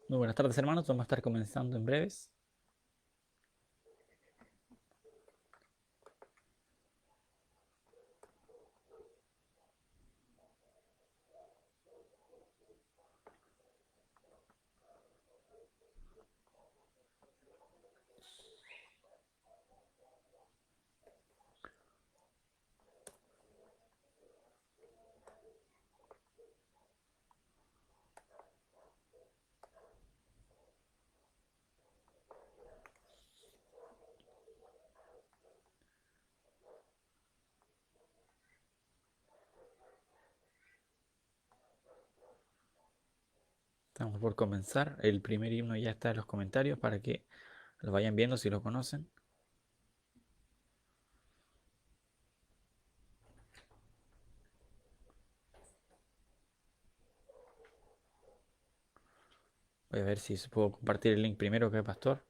Muy buenas tardes, hermanos. Vamos a estar comenzando en breves. Estamos por comenzar. El primer himno ya está en los comentarios para que lo vayan viendo si lo conocen. Voy a ver si se puedo compartir el link primero que el pastor.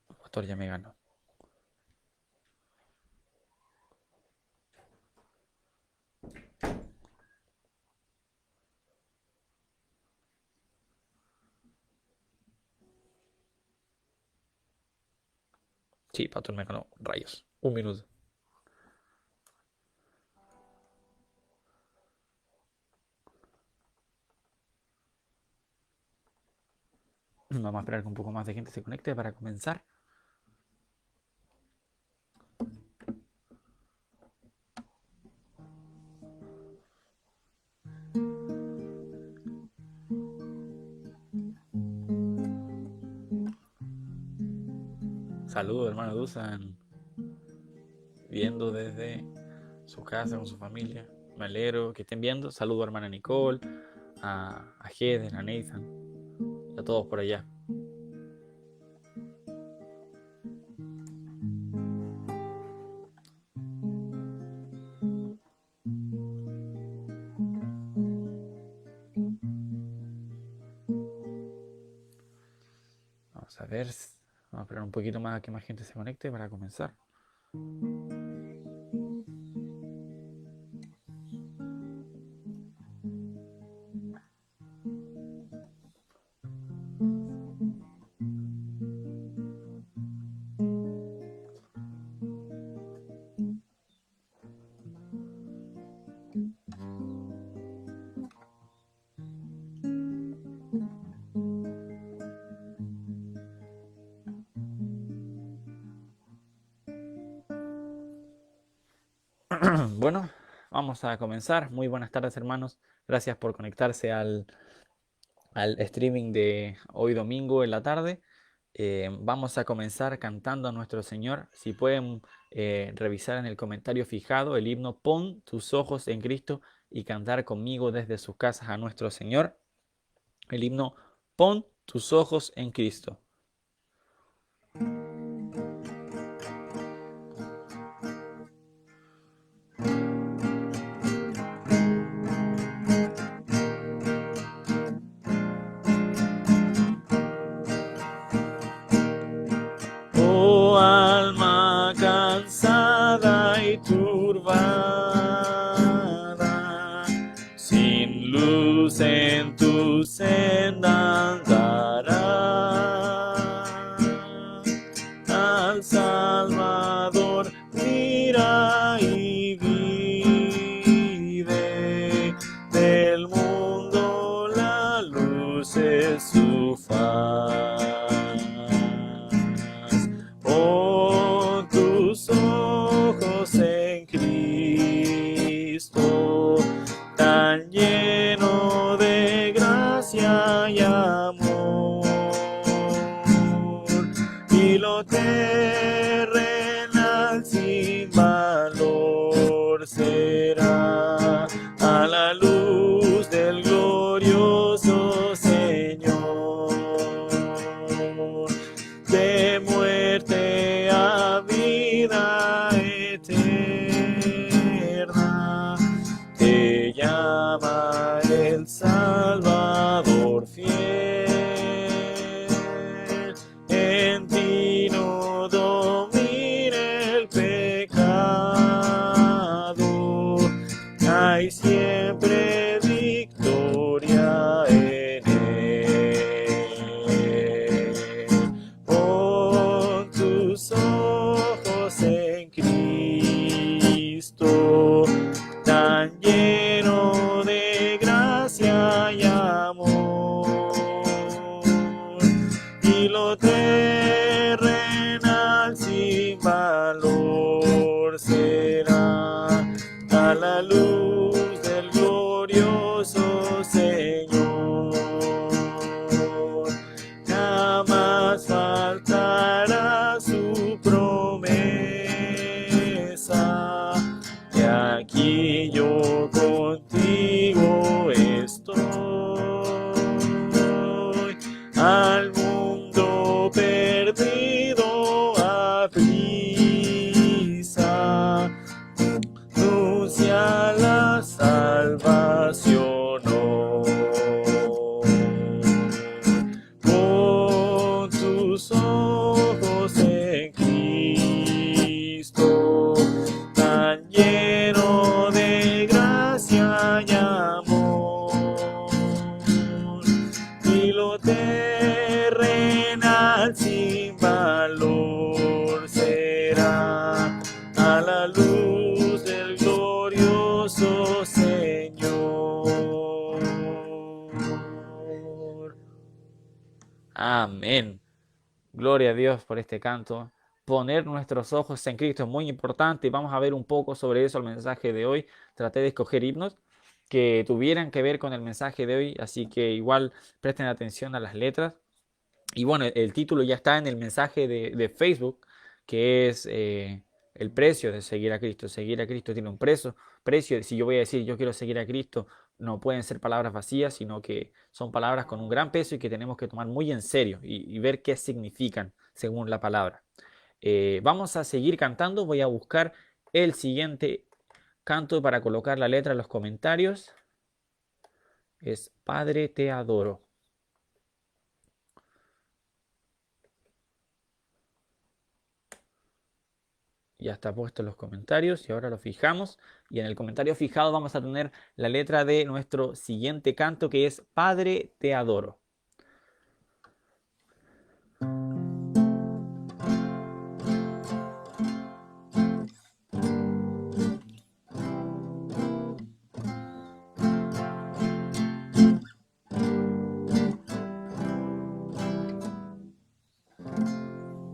El pastor ya me ganó. Sí, pastor me ganó. Rayos. Un minuto. Vamos a esperar que un poco más de gente se conecte para comenzar. Saludos, hermano Dusan. Viendo desde su casa con su familia. Me alegro que estén viendo. Saludos a hermana Nicole, a Heden, a Nathan y a todos por allá. Vamos a ver. Vamos a esperar un poquito más a que más gente se conecte para comenzar. Bueno, vamos a comenzar. Muy buenas tardes, hermanos. Gracias por conectarse al streaming de hoy domingo en la tarde. Vamos a comenzar cantando a nuestro Señor. Si pueden revisar en el comentario fijado el himno Pon tus ojos en Cristo y cantar conmigo desde sus casas a nuestro Señor. El himno Pon tus ojos en Cristo. Oh alma cansada y turbada, sin luz en tu senda andará. Al Salvador mira y vive, del mundo la luz es su faz. Pon tus ojos en Cristo, tan lleno de gracia y amor, y lo terrenal sin valor será a la luz del glorioso Señor. De muerte a vida eterna te llama el Salvador fiel. En ti no domine el pecado, ojos en Cristo, tan lleno de gracia y amor, y lo terrenal sin valor será a la luz del glorioso Señor. Amén. Gloria a Dios por este canto. Poner nuestros ojos en Cristo es muy importante y vamos a ver un poco sobre eso el mensaje de hoy. Traté de escoger himnos que tuvieran que ver con el mensaje de hoy, así que igual presten atención a las letras. Y bueno, el título ya está en el mensaje de Facebook, que es el precio de seguir a Cristo. Seguir a Cristo tiene un precio. Si yo voy a decir yo quiero seguir a Cristo, no pueden ser palabras vacías, sino que son palabras con un gran peso y que tenemos que tomar muy en serio y ver qué significan según la palabra. Vamos a seguir cantando. Voy a buscar el siguiente canto para colocar la letra en los comentarios. Es Padre, te adoro. Ya está puesto en los comentarios y ahora lo fijamos. Y en el comentario fijado vamos a tener la letra de nuestro siguiente canto, que es Padre, te adoro.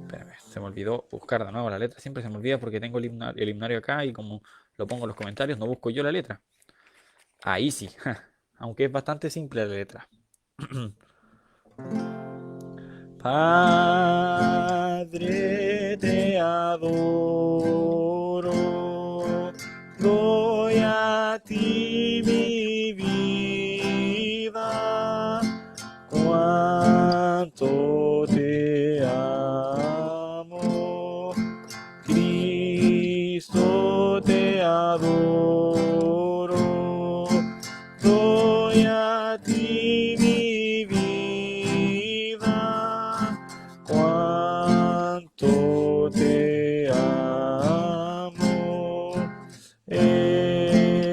Espérame, se me olvidó buscar de nuevo la letra. Siempre se me olvida porque tengo el himnario acá y como lo pongo en los comentarios, no busco yo la letra. Ahí sí, aunque es bastante simple la letra. Padre, te adoro, doy a ti mi vida, cuánto te amo, Cristo te adoro, doy a ti mi vida, cuánto te amo,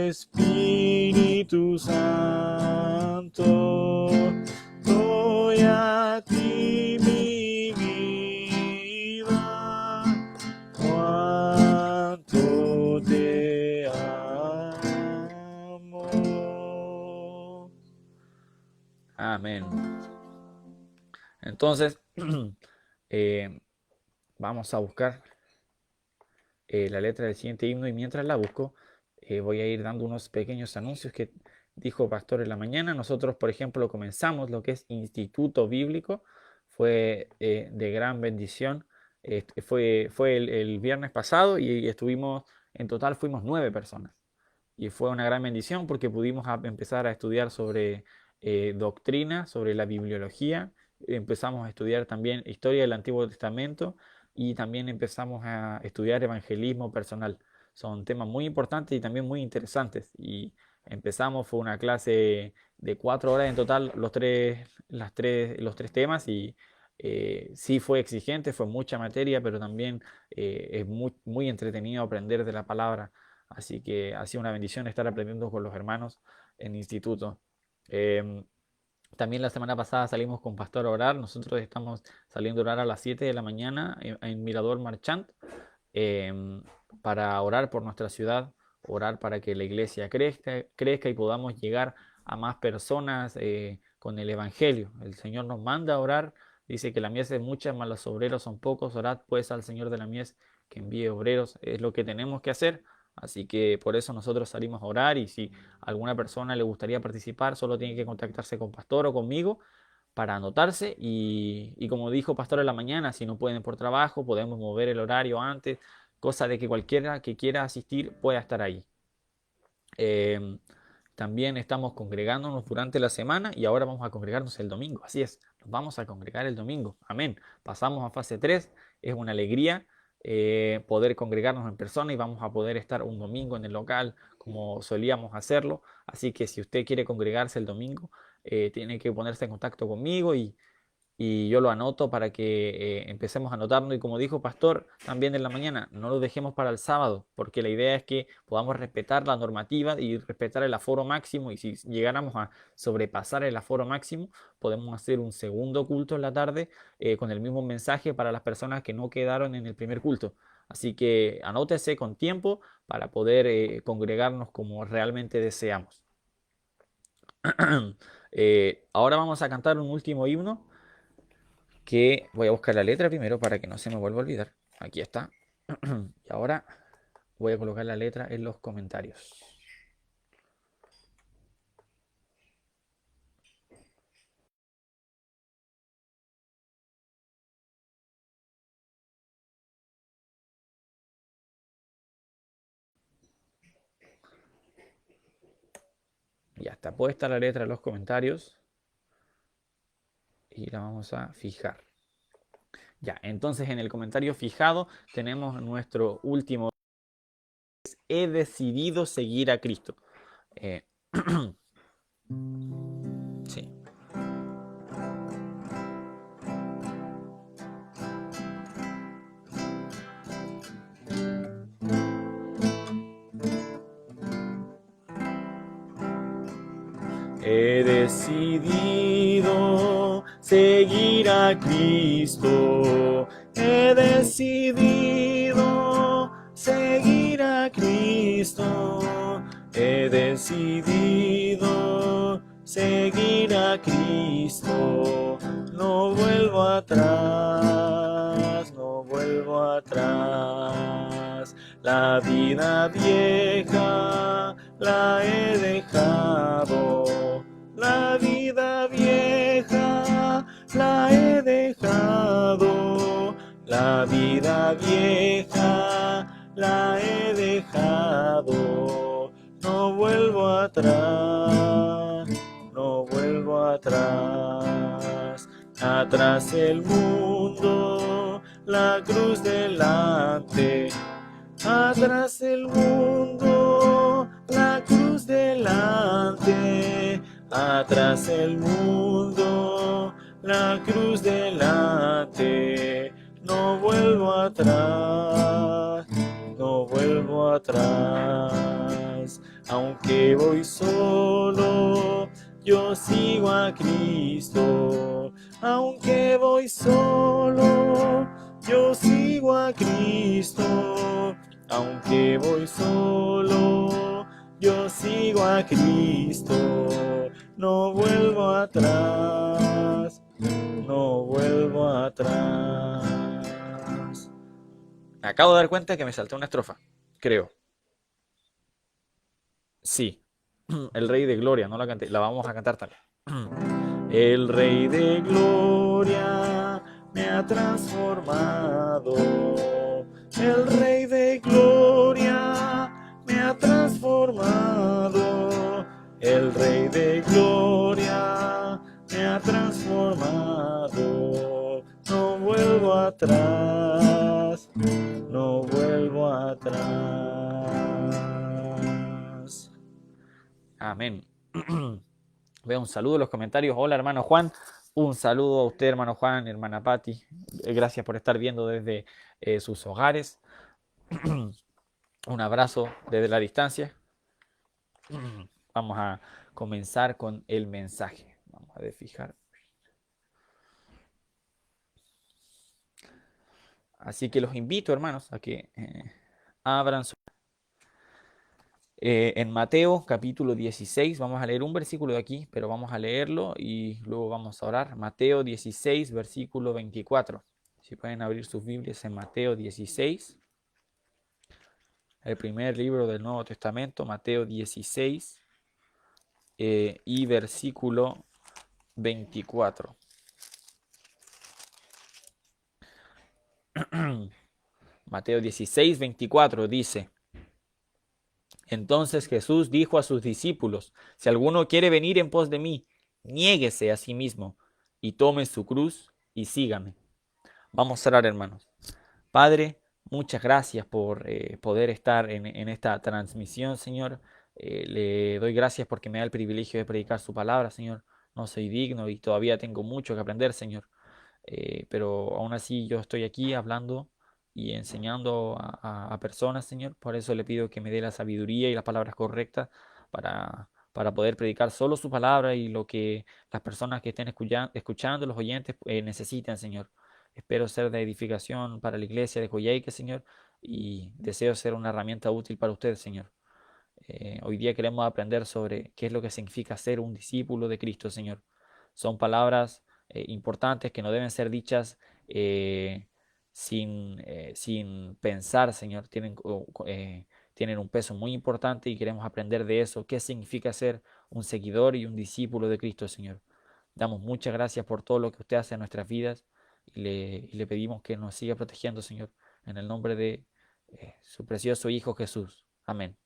Espíritu Santo, doy a ti mi vida, cuánto te amo. Amén. Entonces, vamos a buscar la letra del siguiente himno y mientras la busco, voy a ir dando unos pequeños anuncios que dijo Pastor en la mañana. Nosotros, por ejemplo, comenzamos lo que es Instituto Bíblico. Fue de gran bendición. Fue el viernes pasado y estuvimos, en total fuimos 9 personas. Y fue una gran bendición porque pudimos empezar a estudiar sobre doctrina, sobre la bibliología. Empezamos a estudiar también historia del Antiguo Testamento y también empezamos a estudiar evangelismo personal. Son temas muy importantes y también muy interesantes. Y empezamos, fue una clase de 4 horas en total, los tres temas y sí fue exigente, fue mucha materia, pero también es muy entretenido aprender de la palabra. Así que ha sido una bendición estar aprendiendo con los hermanos en instituto. Em, También la semana pasada salimos con Pastor a orar. Nosotros estamos saliendo a orar a las 7 de la mañana en Mirador Marchant em, para orar por nuestra ciudad, orar para que la iglesia crezca y podamos llegar a más personas con el Evangelio. El Señor nos manda a orar. Dice que la mies es mucha, mas los obreros son pocos. Orad pues al Señor de la mies que envíe obreros. Es lo que tenemos que hacer. Así que por eso nosotros salimos a orar y si a alguna persona le gustaría participar, solo tiene que contactarse con Pastor o conmigo para anotarse y como dijo Pastor en la mañana, si no pueden por trabajo, podemos mover el horario antes, cosa de que cualquiera que quiera asistir pueda estar ahí. Em, También estamos congregándonos durante la semana y ahora vamos a congregarnos el domingo. Así es, nos vamos a congregar el domingo. Amén. Pasamos a fase 3. Es una alegría poder congregarnos en persona y vamos a poder estar un domingo en el local como solíamos hacerlo. Así que si usted quiere congregarse el domingo, tiene que ponerse en contacto conmigo y yo lo anoto para que empecemos a anotarlo. Y como dijo Pastor también en la mañana, no lo dejemos para el sábado, porque la idea es que podamos respetar la normativa y respetar el aforo máximo. Y si llegáramos a sobrepasar el aforo máximo, podemos hacer un segundo culto en la tarde con el mismo mensaje para las personas que no quedaron en el primer culto. Así que anótese con tiempo para poder congregarnos como realmente deseamos. Ahora vamos a cantar un último himno que voy a buscar la letra primero para que no se me vuelva a olvidar. Aquí está. Y ahora voy a colocar la letra en los comentarios. Ya está puesta la letra en los comentarios y la vamos a fijar. Ya, entonces en el comentario fijado tenemos nuestro último. He decidido seguir a Cristo. Eh, sí. He decidido seguir a Cristo. He decidido seguir a Cristo. He decidido seguir a Cristo. No vuelvo atrás, no vuelvo atrás. La vida vieja la he dejado. La vida vieja la he dejado. La vida vieja la he dejado. No vuelvo atrás, no vuelvo atrás. Atrás el mundo, la cruz delante. Atrás el mundo, la cruz delante. Atrás el mundo, la cruz delante. No vuelvo atrás, no vuelvo atrás. Aunque voy solo, yo sigo a Cristo. Aunque voy solo, yo sigo a Cristo. Aunque voy solo, yo sigo a Cristo. No vuelvo atrás, no vuelvo atrás. Me acabo de dar cuenta que me salté una estrofa, creo. Sí, el Rey de Gloria, no la canté, la vamos a cantar también. El Rey de Gloria me ha transformado. El Rey de Gloria me ha transformado. El Rey de Gloria me ha transformado. No vuelvo atrás, no vuelvo atrás. Amén. Veo un saludo en los comentarios. Hola, hermano Juan. Un saludo a usted, hermano Juan, hermana Patti. Gracias por estar viendo desde sus hogares. Un abrazo desde la distancia. Vamos a comenzar con el mensaje. Vamos a desfijar. Así que los invito, hermanos, a que abran su... en Mateo capítulo 16, vamos a leer un versículo de aquí, pero vamos a leerlo y luego vamos a orar. Mateo 16, versículo 24. Si pueden abrir sus Biblias en Mateo 16, el primer libro del Nuevo Testamento, Mateo 16 y versículo 24. Mateo 16, 24 dice: Entonces Jesús dijo a sus discípulos: Si alguno quiere venir en pos de mí, niéguese a sí mismo y tome su cruz y sígame. Vamos a orar, hermanos. Padre, muchas gracias por poder estar en esta transmisión, Señor. Le doy gracias porque me da el privilegio de predicar su palabra, Señor. No soy digno y todavía tengo mucho que aprender, Señor. pero aún así yo estoy aquí hablando y enseñando a personas, Señor. Por eso le pido que me dé la sabiduría y las palabras correctas para poder predicar solo su palabra y lo que las personas que estén escuchando, los oyentes, necesitan, Señor. Espero ser de edificación para la iglesia de Coyhaique, Señor, y deseo ser una herramienta útil para usted, Señor. Hoy día queremos aprender sobre qué es lo que significa ser un discípulo de Cristo, Señor. Son palabras importantes que no deben ser dichas eh, sin pensar, Señor. Tienen un peso muy importante y queremos aprender de eso. ¿Qué significa ser un seguidor y un discípulo de Cristo, Señor? Damos muchas gracias por todo lo que usted hace en nuestras vidas y le pedimos que nos siga protegiendo, Señor, en el nombre de su precioso Hijo Jesús. Amén.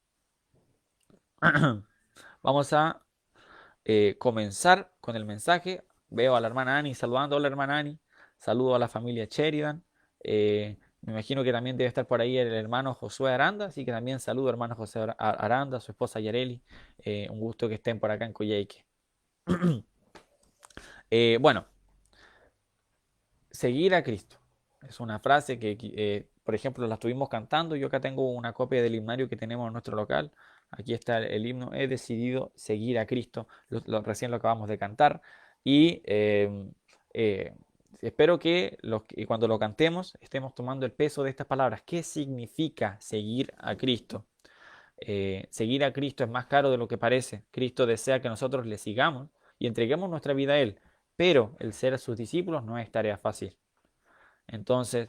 Vamos a comenzar con el mensaje. Veo a la hermana Ani saludando. Hola, hermana Ani. Saludo a la familia Sheridan. Me imagino que también debe estar por ahí el hermano Josué Aranda, así que también saludo hermano José Aranda, su esposa Yareli. Un gusto que estén por acá en Coyhaique. Bueno, seguir a Cristo. Es una frase que, por ejemplo, la estuvimos cantando. Yo acá tengo una copia del himnario que tenemos en nuestro local. Aquí está el himno. He decidido seguir a Cristo. Recién lo acabamos de cantar. Y eh, espero que cuando lo cantemos estemos tomando el peso de estas palabras. ¿Qué significa seguir a Cristo? Seguir a Cristo es más caro de lo que parece. Cristo desea que nosotros le sigamos y entreguemos nuestra vida a Él. Pero el ser sus discípulos no es tarea fácil. Entonces,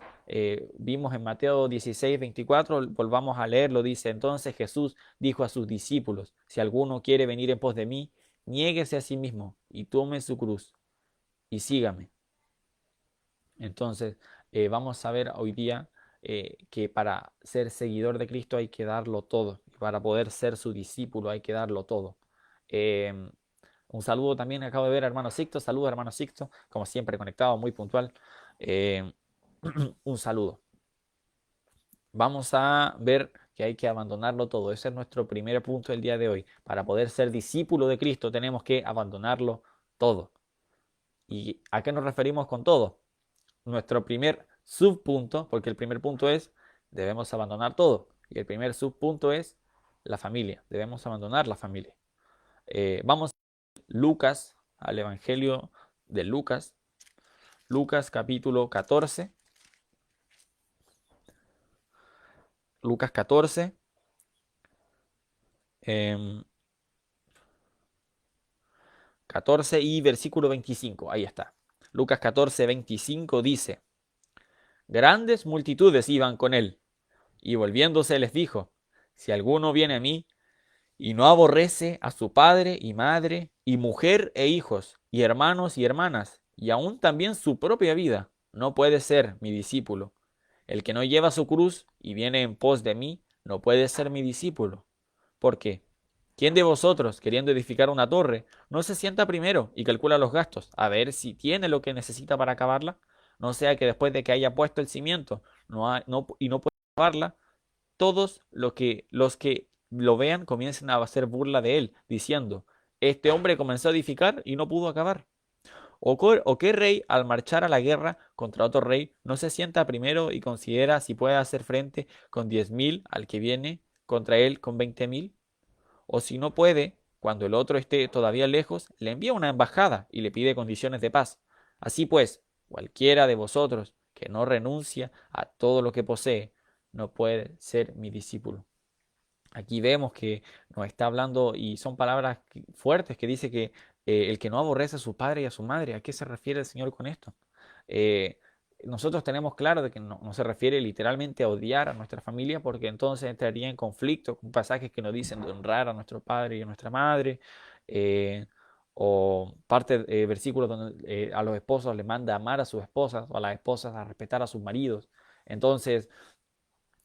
vimos en Mateo 16:24, volvamos a leerlo, dice, entonces Jesús dijo a sus discípulos, si alguno quiere venir en pos de mí, niéguese a sí mismo y tome su cruz y sígame. Entonces, vamos a ver hoy día que para ser seguidor de Cristo hay que darlo todo, y para poder ser su discípulo hay que darlo todo. Em, un saludo también, acabo de ver a hermano Sixto, saludos hermano Sixto, como siempre conectado, muy puntual. Em, un saludo. Vamos a ver que hay que abandonarlo todo. Ese es nuestro primer punto del día de hoy. Para poder ser discípulo de Cristo tenemos que abandonarlo todo. ¿Y a qué nos referimos con todo? Nuestro primer subpunto, porque el primer punto es debemos abandonar todo. Y el primer subpunto es la familia. Debemos abandonar la familia. Vamos a Lucas, al Evangelio de Lucas. Lucas capítulo 14. Lucas 14. 14 y versículo 25. Ahí está. Lucas 14, 25 dice, grandes multitudes iban con él, y volviéndose les dijo, si alguno viene a mí y no aborrece a su padre y madre, y mujer e hijos, y hermanos y hermanas, y aún también su propia vida, no puede ser mi discípulo. El que no lleva su cruz y viene en pos de mí, no puede ser mi discípulo. ¿Por qué? ¿Quién de vosotros, queriendo edificar una torre, no se sienta primero y calcula los gastos, a ver si tiene lo que necesita para acabarla? No sea que después de que haya puesto el cimiento y no pueda acabarla, todos los que lo vean comiencen a hacer burla de él, diciendo, este hombre comenzó a edificar y no pudo acabar. ¿O qué rey, al marchar a la guerra contra otro rey, no se sienta primero y considera si puede hacer frente con 10.000 al que viene contra él con 20.000? O si no puede, cuando el otro esté todavía lejos, le envía una embajada y le pide condiciones de paz. Así pues, cualquiera de vosotros que no renuncia a todo lo que posee, no puede ser mi discípulo. Aquí vemos que nos está hablando y son palabras fuertes que dice que el que no aborrece a su padre y a su madre, ¿a qué se refiere el Señor con esto? Eh, Nosotros tenemos claro de que no se refiere literalmente a odiar a nuestra familia porque entonces entraría en conflicto con pasajes que nos dicen de honrar a nuestro padre y a nuestra madre, eh, o parte de versículos donde a los esposos les manda a amar a sus esposas o a las esposas a respetar a sus maridos. Entonces,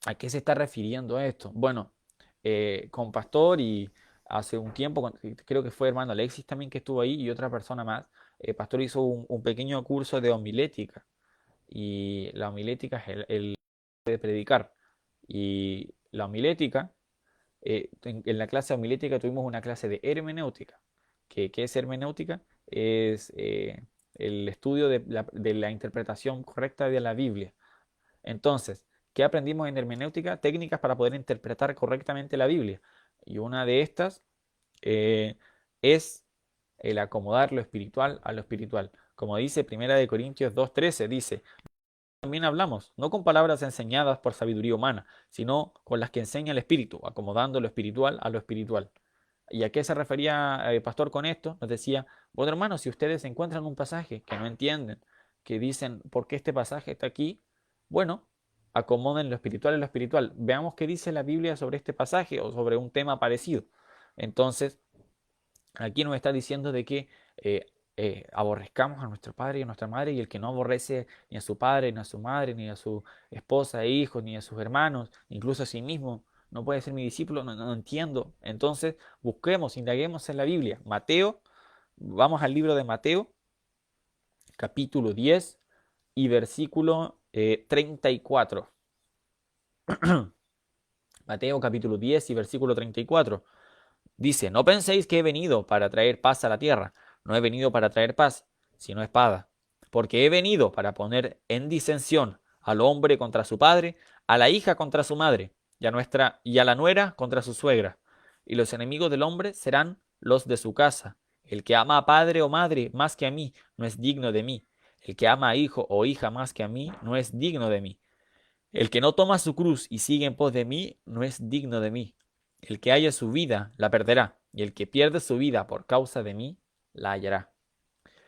¿a qué se está refiriendo esto? Bueno, con Pastor y hace un tiempo, creo que fue hermano Alexis también que estuvo ahí y otra persona más, Pastor hizo un pequeño curso de homilética y la homilética es el de predicar. Y la homilética, en la clase de homilética tuvimos una clase de hermenéutica. ¿Qué es hermenéutica? Es el estudio de la interpretación correcta de la Biblia. Entonces, ¿qué aprendimos en hermenéutica? Técnicas para poder interpretar correctamente la Biblia. Y una de estas es el acomodar lo espiritual a lo espiritual. Como dice Primera de Corintios 2:13, dice, también hablamos, no con palabras enseñadas por sabiduría humana, sino con las que enseña el Espíritu, acomodando lo espiritual a lo espiritual. ¿Y a qué se refería el pastor con esto? Nos decía, bueno hermanos, si ustedes encuentran un pasaje que no entienden, que dicen, ¿por qué este pasaje está aquí? Bueno, acomoden lo espiritual a lo espiritual. Veamos qué dice la Biblia sobre este pasaje o sobre un tema parecido. Entonces, aquí nos está diciendo de que aborrezcamos a nuestro padre y a nuestra madre, y el que no aborrece ni a su padre, ni a su madre, ni a su esposa e hijos, ni a sus hermanos, incluso a sí mismo, no puede ser mi discípulo, no entiendo. Entonces, busquemos, indaguemos en la Biblia. Mateo, vamos al libro de Mateo, capítulo 10 y versículo 34. Mateo capítulo 10 y versículo 34. Dice, no penséis que he venido para traer paz a la tierra. No he venido para traer paz, sino espada. Porque he venido para poner en disensión al hombre contra su padre, a la hija contra su madre, y a la nuera contra su suegra. Y los enemigos del hombre serán los de su casa. El que ama a padre o madre más que a mí, no es digno de mí. El que ama a hijo o hija más que a mí, no es digno de mí. El que no toma su cruz y sigue en pos de mí, no es digno de mí. El que haya su vida, la perderá, y el que pierde su vida por causa de mí, la hallará.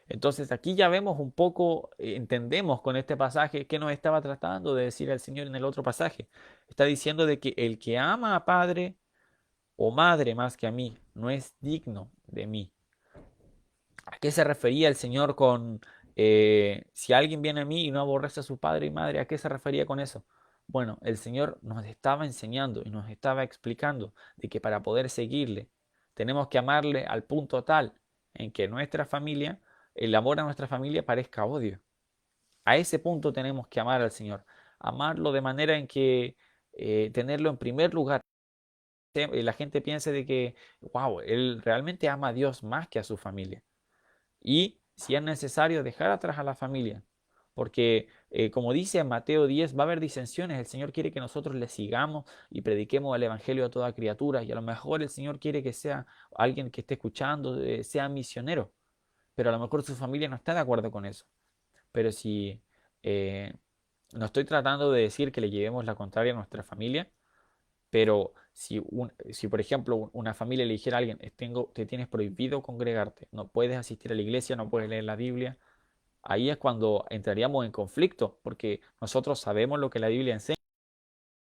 Entonces aquí ya vemos un poco, entendemos con este pasaje que nos estaba tratando de decir el Señor en el otro pasaje. Está diciendo de que el que ama a padre o madre más que a mí, no es digno de mí. ¿A qué se refería el Señor con si alguien viene a mí y no aborrece a su padre y madre? ¿A qué se refería con eso? Bueno, el Señor nos estaba enseñando y nos estaba explicando de que para poder seguirle tenemos que amarle al punto tal en que nuestra familia, el amor a nuestra familia parezca odio. A ese punto tenemos que amar al Señor. Amarlo de manera en que tenerlo en primer lugar. La gente piense de que, wow, él realmente ama a Dios más que a su familia. Y si es necesario, dejar atrás a la familia. Porque, como dice en Mateo 10, va a haber disensiones. El Señor quiere que nosotros le sigamos y prediquemos el Evangelio a toda criatura. Y a lo mejor el Señor quiere que sea alguien que esté escuchando, sea misionero. Pero a lo mejor su familia no está de acuerdo con eso. Pero si eh, no estoy tratando de decir que le llevemos la contraria a nuestra familia, pero si por ejemplo, una familia le dijera a alguien, te tienes prohibido congregarte, no puedes asistir a la iglesia, no puedes leer la Biblia, ahí es cuando entraríamos en conflicto, porque nosotros sabemos lo que la Biblia enseña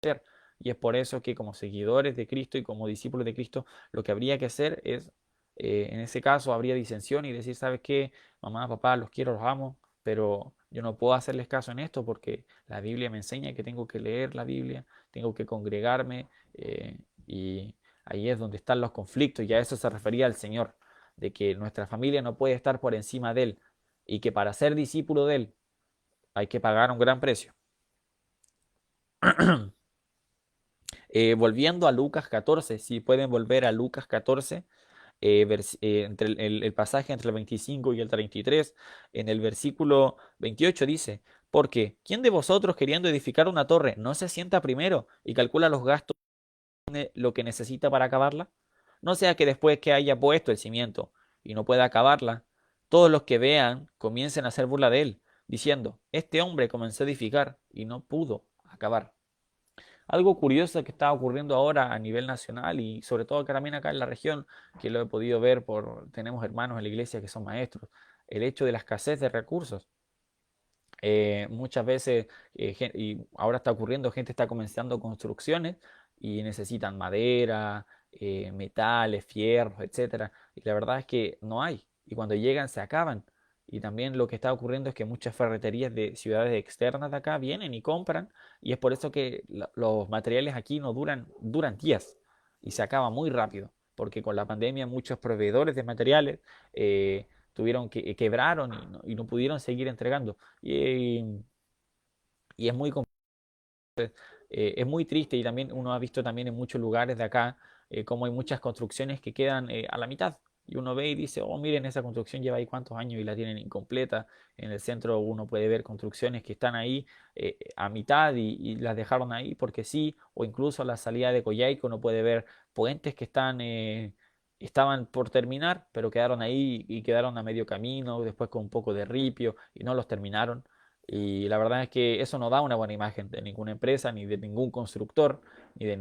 hacer. Y es por eso que como seguidores de Cristo y como discípulos de Cristo, lo que habría que hacer es, en ese caso, habría disensión y decir, ¿sabes qué? Mamá, papá, los quiero, los amo, pero yo no puedo hacerles caso en esto porque la Biblia me enseña que tengo que leer la Biblia, tengo que congregarme, y ahí es donde están los conflictos, y a eso se refería el Señor, de que nuestra familia no puede estar por encima de Él y que para ser discípulo de Él hay que pagar un gran precio. Volviendo a Lucas 14, si pueden volver a Lucas 14, entre el pasaje entre el 25 y el 33, en el versículo 28 dice, porque ¿quién de vosotros queriendo edificar una torre no se sienta primero y calcula los gastos de lo que necesita para acabarla? No sea que después que haya puesto el cimiento y no pueda acabarla, todos los que vean comiencen a hacer burla de él, diciendo, este hombre comenzó a edificar y no pudo acabar. Algo curioso que está ocurriendo ahora a nivel nacional y sobre todo también acá en la región, que lo he podido ver tenemos hermanos en la iglesia que son maestros, el hecho de la escasez de recursos. Muchas veces, y ahora está ocurriendo, gente está comenzando construcciones y necesitan madera, metales, fierros, etcétera. Y la verdad es que no hay. Y cuando llegan se acaban. Y también lo que está ocurriendo es que muchas ferreterías de ciudades externas de acá vienen y compran. Y es por eso que los materiales aquí no duran días y se acaba muy rápido. Porque con la pandemia muchos proveedores de materiales tuvieron quebraron y no pudieron seguir entregando. Y, y es muy, es muy triste, y también uno ha visto también en muchos lugares de acá cómo hay muchas construcciones que quedan a la mitad. y uno ve y dice, oh, miren, esa construcción lleva ahí cuántos años y la tienen incompleta. En el centro uno puede ver construcciones que están ahí a mitad y las dejaron ahí porque sí, o incluso a la salida de Coyhaique uno puede ver puentes que estaban por terminar, pero quedaron ahí y quedaron a medio camino, después con un poco de ripio y no los terminaron. Y la verdad es que eso no da una buena imagen de ninguna empresa, ni de ningún constructor, ni de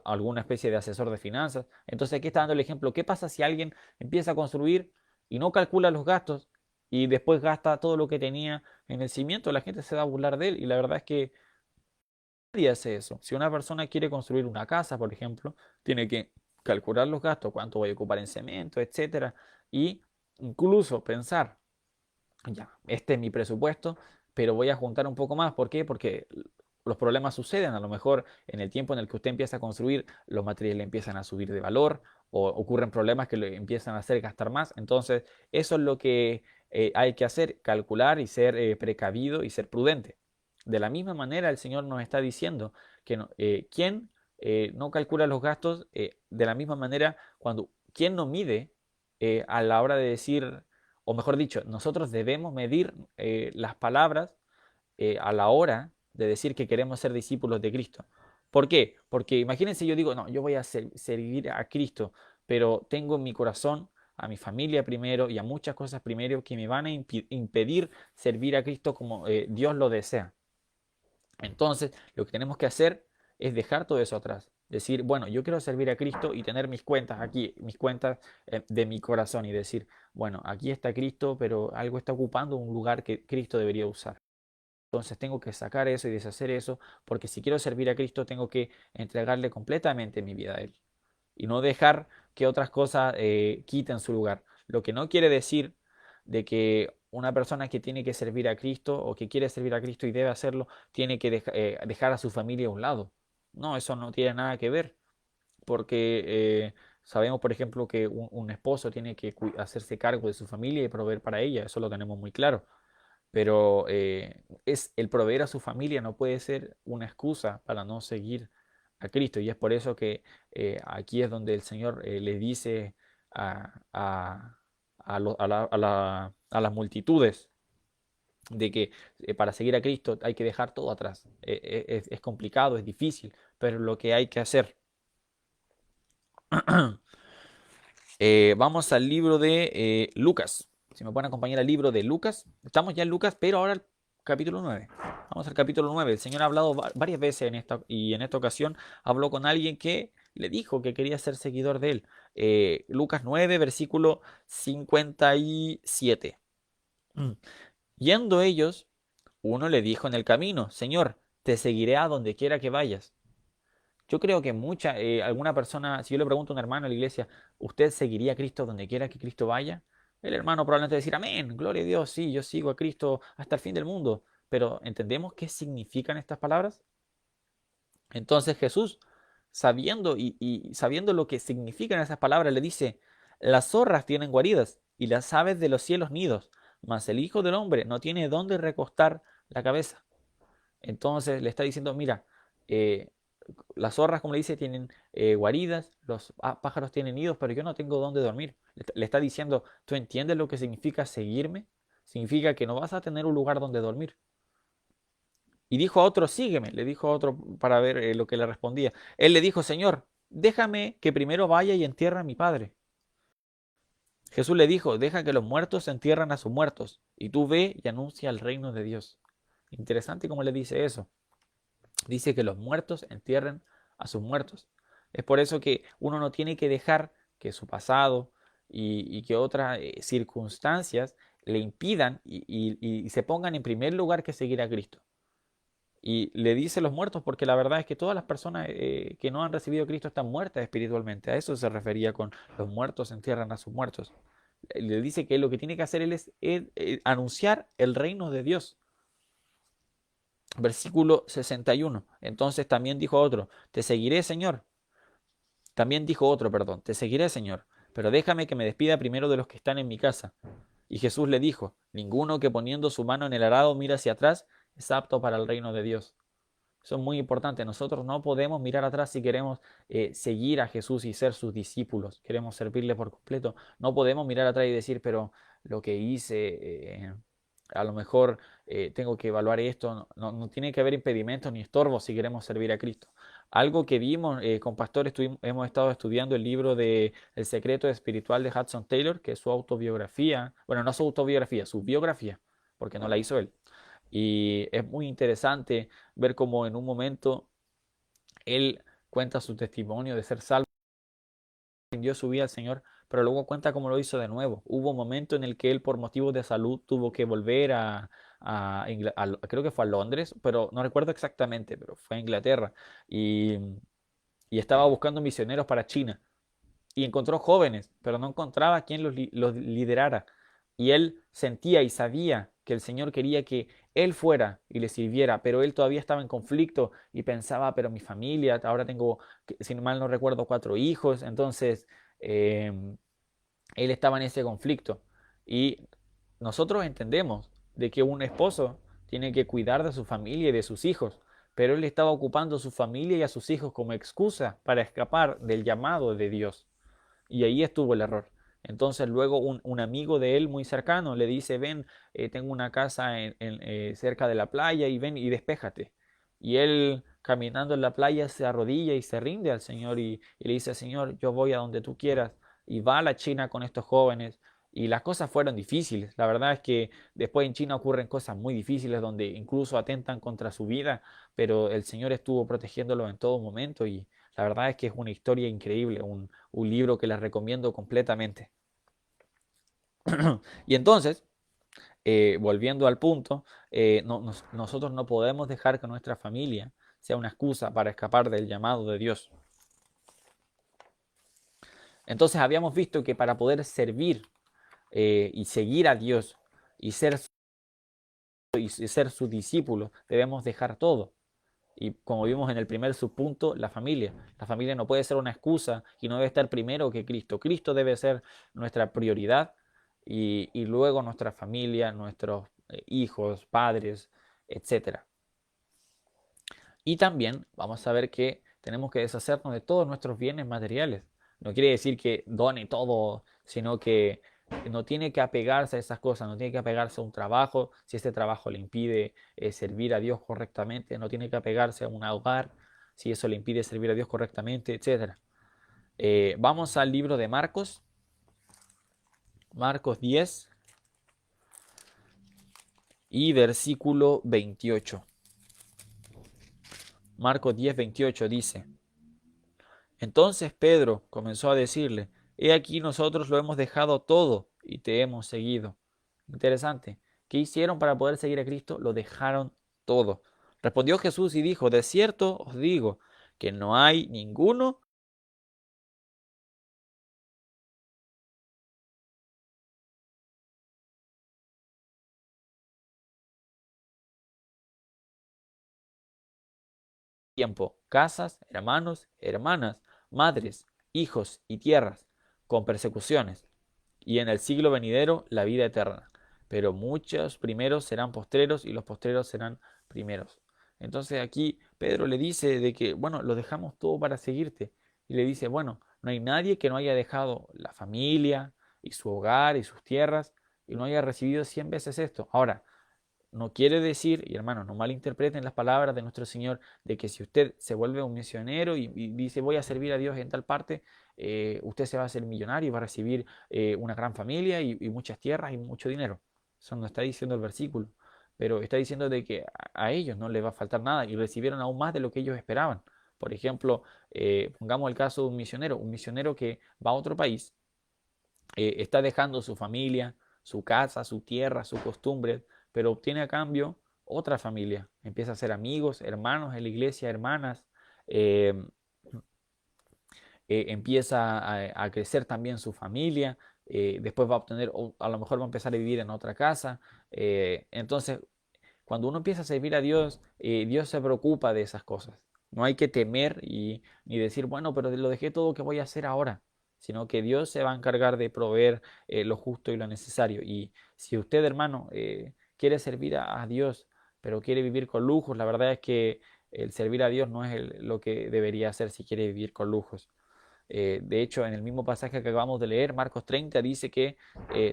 alguna especie de asesor de finanzas. Entonces aquí está dando el ejemplo. ¿Qué pasa si alguien empieza a construir y no calcula los gastos y después gasta todo lo que tenía en el cimiento? La gente se va a burlar de él y la verdad es que nadie hace eso. Si una persona quiere construir una casa, por ejemplo, tiene que calcular los gastos, cuánto voy a ocupar en cemento, etcétera, y incluso pensar, ya, este es mi presupuesto, pero voy a juntar un poco más. ¿Por qué? Porque los problemas suceden. A lo mejor en el tiempo en el que usted empieza a construir, los materiales empiezan a subir de valor o ocurren problemas que le empiezan a hacer gastar más. Entonces, eso es lo que hay que hacer, calcular y ser precavido y ser prudente. De la misma manera, el Señor nos está diciendo que quien no calcula los gastos, de la misma manera, cuando quien no mide a la hora de decir, o mejor dicho, nosotros debemos medir las palabras a la hora de decir que queremos ser discípulos de Cristo. ¿Por qué? Porque imagínense, yo digo, no, yo voy a servir a Cristo, pero tengo en mi corazón a mi familia primero y a muchas cosas primero que me van a impedir servir a Cristo como Dios lo desea. Entonces, lo que tenemos que hacer es dejar todo eso atrás. Decir, bueno, yo quiero servir a Cristo y tener mis cuentas aquí, mis cuentas de mi corazón y decir, bueno, aquí está Cristo, pero algo está ocupando un lugar que Cristo debería usar. Entonces tengo que sacar eso y deshacer eso, porque si quiero servir a Cristo tengo que entregarle completamente mi vida a Él y no dejar que otras cosas quiten su lugar. Lo que no quiere decir de que una persona que tiene que servir a Cristo o que quiere servir a Cristo y debe hacerlo, tiene que dejar a su familia a un lado. No, eso no tiene nada que ver, porque sabemos, por ejemplo, que un esposo tiene que hacerse cargo de su familia y proveer para ella, eso lo tenemos muy claro. Pero es el proveer a su familia no puede ser una excusa para no seguir a Cristo. Y es por eso que aquí es donde el Señor le dice a, a- a las multitudes de que para seguir a Cristo hay que dejar todo atrás. Es complicado, es difícil, pero lo que hay que hacer. Vamos al libro de Lucas. Si me pueden acompañar al libro de Lucas. Estamos ya en Lucas, pero ahora el capítulo 9. Vamos al capítulo 9. El Señor ha hablado varias veces y en esta ocasión habló con alguien que le dijo que quería ser seguidor de él. Lucas 9, versículo 57. Mm. Yendo ellos, uno le dijo en el camino, Señor, te seguiré a donde quiera que vayas. Yo creo que alguna persona, si yo le pregunto a un hermano en la iglesia, ¿usted seguiría a Cristo donde quiera que Cristo vaya? El hermano probablemente va a decir, amén, gloria a Dios, sí, yo sigo a Cristo hasta el fin del mundo. Pero ¿entendemos qué significan estas palabras? Entonces Jesús, sabiendo y sabiendo lo que significan esas palabras, le dice, las zorras tienen guaridas y las aves de los cielos nidos, mas el Hijo del Hombre no tiene dónde recostar la cabeza. Entonces le está diciendo, mira, eh, las zorras, como le dice, tienen guaridas, los pájaros tienen nidos, pero yo no tengo dónde dormir. Le está diciendo, ¿tú entiendes lo que significa seguirme? Significa que no vas a tener un lugar donde dormir. Y dijo a otro, sígueme, le dijo a otro para ver lo que le respondía. Él le dijo, Señor, déjame que primero vaya y entierre a mi padre. Jesús le dijo, deja que los muertos entierran a sus muertos, y tú ve y anuncia el reino de Dios. Interesante cómo le dice eso. Dice que los muertos entierren a sus muertos. Es por eso que uno no tiene que dejar que su pasado y que otras circunstancias le impidan y se pongan en primer lugar que seguir a Cristo. Y le dice los muertos porque la verdad es que todas las personas que no han recibido a Cristo están muertas espiritualmente. A eso se refería con los muertos entierran a sus muertos. Le dice que lo que tiene que hacer él es anunciar el reino de Dios. Versículo 61. Entonces también dijo otro, te seguiré, Señor. También dijo otro, perdón, te seguiré, Señor, pero déjame que me despida primero de los que están en mi casa. Y Jesús le dijo, ninguno que poniendo su mano en el arado mira hacia atrás es apto para el reino de Dios. Eso es muy importante. Nosotros no podemos mirar atrás si queremos seguir a Jesús y ser sus discípulos. Queremos servirle por completo. No podemos mirar atrás y decir, pero lo que hice, a lo mejor tengo que evaluar esto. No, no tiene que haber impedimentos ni estorbos si queremos servir a Cristo. Algo que vimos con Pastor, hemos estado estudiando el libro de El secreto espiritual de Hudson Taylor, que es su autobiografía. Bueno, no su autobiografía, su biografía, porque no la hizo él. Y es muy interesante ver cómo en un momento él cuenta su testimonio de ser salvo, rindió su vida al Señor, pero luego cuenta cómo lo hizo de nuevo. Hubo un momento en el que él por motivos de salud tuvo que volver creo que fue a Londres, pero no recuerdo exactamente, pero fue a Inglaterra y, y estaba buscando misioneros para China y encontró jóvenes, pero no encontraba quien los liderara. Y él sentía y sabía que el Señor quería que él fuera y le sirviera, pero él todavía estaba en conflicto y pensaba, pero mi familia, ahora tengo, si mal no recuerdo, 4 hijos, entonces eh, él estaba en ese conflicto. Y nosotros entendemos de que un esposo tiene que cuidar de su familia y de sus hijos, pero él estaba ocupando a su familia y a sus hijos como excusa para escapar del llamado de Dios. Y ahí estuvo el error. Entonces luego un amigo de él muy cercano le dice, ven, tengo una casa cerca de la playa y ven y despéjate. Y él caminando en la playa se arrodilla y se rinde al Señor y le dice, Señor, yo voy a donde tú quieras. Y va a la China con estos jóvenes. Y las cosas fueron difíciles. La verdad es que después en China ocurren cosas muy difíciles donde incluso atentan contra su vida, pero el Señor estuvo protegiéndolo en todo momento y la verdad es que es una historia increíble, un libro que les recomiendo completamente. Y entonces, volviendo al punto, nosotros no podemos dejar que nuestra familia sea una excusa para escapar del llamado de Dios. Entonces habíamos visto que para poder servir y seguir a Dios y ser su discípulo, debemos dejar todo. Y como vimos en el primer subpunto, la familia. La familia no puede ser una excusa y no debe estar primero que Cristo. Cristo debe ser nuestra prioridad y luego nuestra familia, nuestros hijos, padres, etcétera. Y también vamos a ver que tenemos que deshacernos de todos nuestros bienes materiales. No quiere decir que done todo, sino que no tiene que apegarse a esas cosas, no tiene que apegarse a un trabajo, si este trabajo le impide servir a Dios correctamente, no tiene que apegarse a un hogar, si eso le impide servir a Dios correctamente, etcétera. Vamos al libro de Marcos, Marcos 10 y versículo 28. Marcos 10, 28 dice: Entonces Pedro comenzó a decirle, He aquí nosotros lo hemos dejado todo y te hemos seguido. Interesante. ¿Qué hicieron para poder seguir a Cristo? Lo dejaron todo. Respondió Jesús y dijo, de cierto os digo que no hay ninguno tiempo, casas, hermanos, hermanas, madres, hijos y tierras, con persecuciones, y en el siglo venidero la vida eterna. Pero muchos primeros serán postreros y los postreros serán primeros. Entonces aquí Pedro le dice de que, bueno, lo dejamos todo para seguirte. Y le dice, bueno, no hay nadie que no haya dejado la familia y su hogar y sus tierras y no haya recibido 100 veces esto. Ahora, no quiere decir, y hermanos, no malinterpreten las palabras de nuestro Señor, de que si usted se vuelve un misionero y dice voy a servir a Dios en tal parte, usted se va a hacer millonario y va a recibir una gran familia y muchas tierras y mucho dinero. Eso no está diciendo el versículo, pero está diciendo de que a ellos no les va a faltar nada y recibieron aún más de lo que ellos esperaban. Por ejemplo, pongamos el caso de un misionero que va a otro país, está dejando su familia, su casa, su tierra, sus costumbres, pero obtiene a cambio otra familia. Empieza a ser amigos, hermanos en la iglesia, hermanas. eh, Empieza a crecer también su familia. Después va a obtener, o a lo mejor va a empezar a vivir en otra casa. Entonces, cuando uno empieza a servir a Dios, Dios se preocupa de esas cosas. No hay que temer ni decir, bueno, pero lo dejé todo, ¿qué voy a hacer ahora? Sino que Dios se va a encargar de proveer lo justo y lo necesario. Y si usted, hermano, quiere servir a Dios, pero quiere vivir con lujos, la verdad es que el servir a Dios no es lo que debería hacer si quiere vivir con lujos. De hecho, en el mismo pasaje que acabamos de leer, Marcos 30 dice que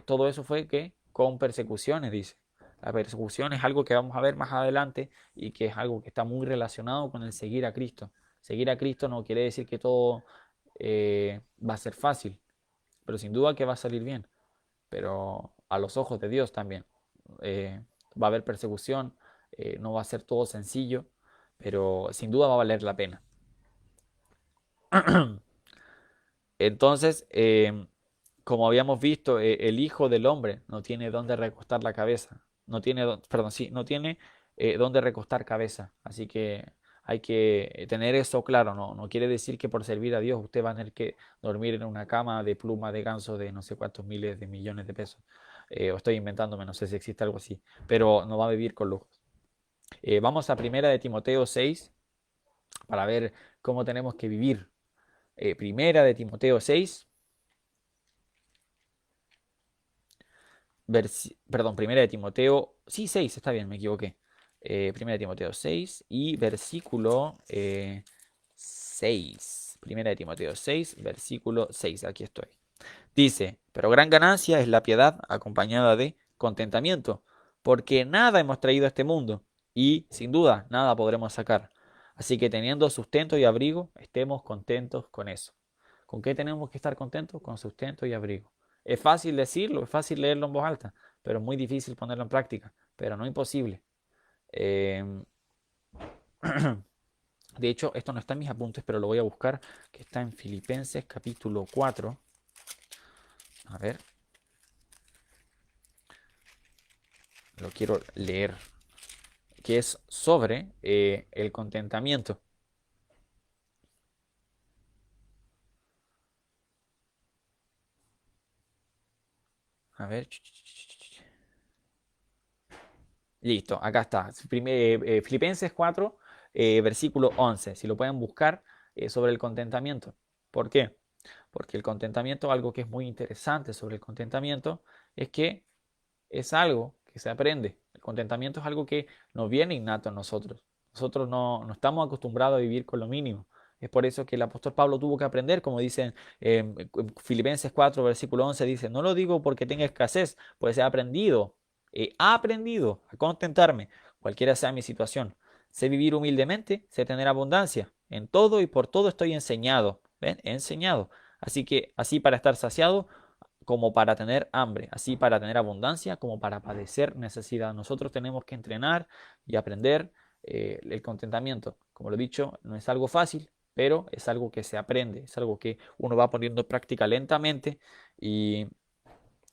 todo eso fue que con persecuciones, dice. La persecución es algo que vamos a ver más adelante y que es algo que está muy relacionado con el seguir a Cristo. Seguir a Cristo no quiere decir que todo va a ser fácil, pero sin duda que va a salir bien. Pero a los ojos de Dios también. Va a haber persecución, no va a ser todo sencillo, pero sin duda va a valer la pena. Entonces, como habíamos visto, el Hijo del Hombre no tiene dónde recostar la cabeza. No tiene, perdón, sí, no tiene dónde recostar cabeza. Así que hay que tener eso claro. No quiere decir que por servir a Dios usted va a tener que dormir en una cama de pluma de ganso de no sé cuántos miles de millones de pesos. O estoy inventándome, no sé si existe algo así. Pero no va a vivir con lujos. Vamos a Primera de Timoteo 6 para ver cómo tenemos que vivir. Primera de Timoteo 6. Perdón, Primera de Timoteo, sí, 6, está bien, me equivoqué. Primera de Timoteo 6 y versículo 6. Primera de Timoteo 6, versículo 6, aquí estoy. Dice, pero gran ganancia es la piedad acompañada de contentamiento, porque nada hemos traído a este mundo y, sin duda, nada podremos sacar. Así que teniendo sustento y abrigo, estemos contentos con eso. ¿Con qué tenemos que estar contentos? Con sustento y abrigo. Es fácil decirlo, es fácil leerlo en voz alta, pero es muy difícil ponerlo en práctica, pero no imposible. Eh, de hecho, esto no está en mis apuntes, pero lo voy a buscar, que está en Filipenses capítulo 4. A ver, lo quiero leer, que es sobre el contentamiento. A ver. Listo, acá está. Filipenses 4, versículo 11. Si lo pueden buscar sobre el contentamiento. ¿Por qué? Porque el contentamiento, algo que es muy interesante sobre el contentamiento, es que es algo que se aprende. El contentamiento es algo que nos viene innato en nosotros. Nosotros no estamos acostumbrados a vivir con lo mínimo. Es por eso que el apóstol Pablo tuvo que aprender, como dice en Filipenses 4, versículo 11, dice, no lo digo porque tenga escasez, pues he aprendido a contentarme, cualquiera sea mi situación. Sé vivir humildemente, sé tener abundancia. En todo y por todo estoy enseñado. ¿Ven? He enseñado. Así que así para estar saciado como para tener hambre, así para tener abundancia, como para padecer necesidad. Nosotros tenemos que entrenar y aprender el contentamiento. Como lo he dicho, no es algo fácil, pero es algo que se aprende, es algo que uno va poniendo en práctica lentamente y